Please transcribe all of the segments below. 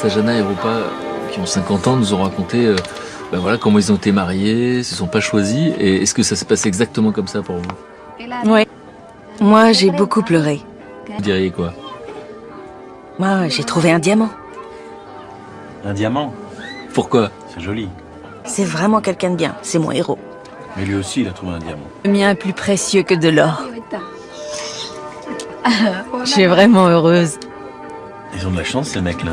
Sajana et Rupa, qui ont 50 ans, nous ont raconté voilà, comment ils ont été mariés, se sont pas choisis. Et est-ce que ça s'est passé exactement comme ça pour vous? Ouais. Moi, j'ai beaucoup pleuré. Vous diriez quoi? Moi, j'ai trouvé un diamant. Un diamant? Pourquoi? C'est joli. C'est vraiment quelqu'un de bien, c'est mon héros. Mais lui aussi, il a trouvé un diamant. Le mien est plus précieux que de l'or. Je suis vraiment heureuse. Ils ont de la chance, ces mecs-là.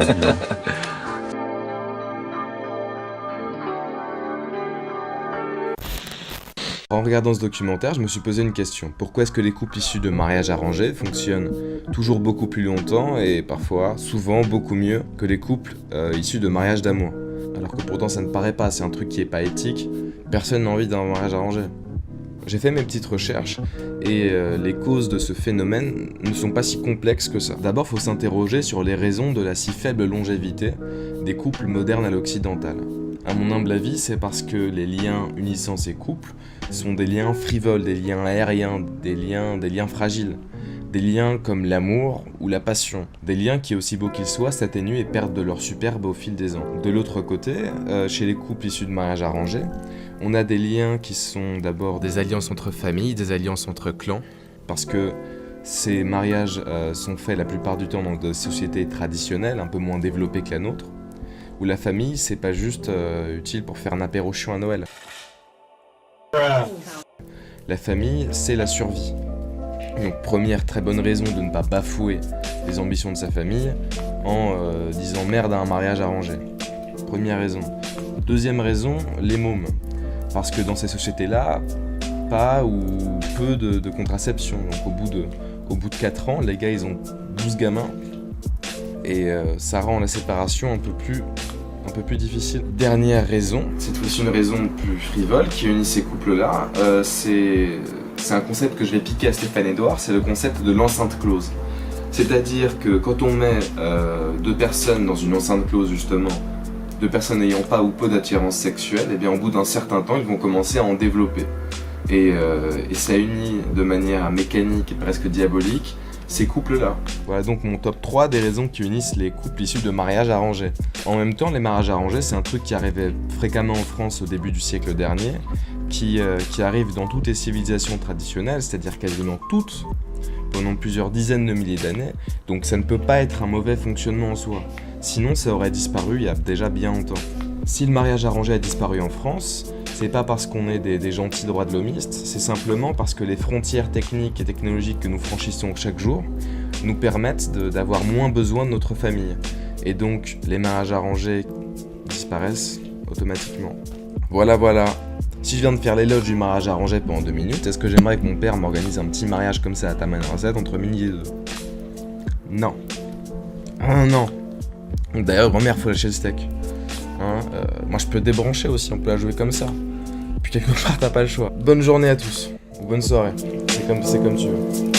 En regardant ce documentaire, je me suis posé une question. Pourquoi est-ce que les couples issus de mariages arrangés fonctionnent toujours beaucoup plus longtemps et parfois, souvent, beaucoup mieux que les couples issus de mariages d'amour? Alors que pourtant ça ne paraît pas, c'est un truc qui est pas éthique, personne n'a envie d'un mariage arrangé. J'ai fait mes petites recherches et les causes de ce phénomène ne sont pas si complexes que ça. D'abord, il faut s'interroger sur les raisons de la si faible longévité des couples modernes à l'occidental. À mon humble avis, c'est parce que les liens unissant ces couples sont des liens frivoles, des liens aériens, des liens fragiles. Des liens comme l'amour ou la passion. Des liens qui, aussi beaux qu'ils soient, s'atténuent et perdent de leur superbe au fil des ans. De l'autre côté, chez les couples issus de mariages arrangés, on a des liens qui sont d'abord des alliances entre familles, des alliances entre clans, parce que ces mariages sont faits la plupart du temps dans des sociétés traditionnelles, un peu moins développées que la nôtre, où la famille, c'est pas juste utile pour faire un apéro chiant à Noël. La famille, c'est la survie. Donc première très bonne raison de ne pas bafouer les ambitions de sa famille en disant merde à un mariage arrangé. Première raison. Deuxième raison, les mômes. Parce que dans ces sociétés-là, pas ou peu de contraception. Donc au bout de 4 ans, les gars ils ont 12 gamins et ça rend la séparation un peu plus difficile. Dernière raison, c'est aussi une raison plus frivole qui unit ces couples-là, c'est un concept que je vais piquer à Stéphane Edouard, c'est le concept de l'enceinte close. C'est-à-dire que quand on met deux personnes dans une enceinte close justement, deux personnes n'ayant pas ou peu d'attirance sexuelle, et bien au bout d'un certain temps, ils vont commencer à en développer. Et ça unit de manière mécanique et presque diabolique ces couples-là. Voilà donc mon top 3 des raisons qui unissent les couples issus de mariages arrangés. En même temps, les mariages arrangés, c'est un truc qui arrivait fréquemment en France au début du siècle dernier, qui arrive dans toutes les civilisations traditionnelles, c'est-à-dire quasiment toutes, pendant plusieurs dizaines de milliers d'années, donc ça ne peut pas être un mauvais fonctionnement en soi. Sinon, ça aurait disparu il y a déjà bien longtemps. Si le mariage arrangé a disparu en France, c'est pas parce qu'on est des gentils droits de l'hommiste, c'est simplement parce que les frontières techniques et technologiques que nous franchissons chaque jour nous permettent d'avoir moins besoin de notre famille. Et donc, les mariages arrangés disparaissent automatiquement. Voilà. Si je viens de faire l'éloge du mariage arrangé pendant 2 minutes, est-ce que j'aimerais que mon père m'organise un petit mariage comme ça à Taman Rasset entre midi et 2? Non. Non. D'ailleurs, grand-mère, faut lâcher le steak. Moi, je peux débrancher aussi, on peut la jouer comme ça. Puis quelque part, t'as pas le choix. Bonne journée à tous. Ou bonne soirée. C'est comme tu veux.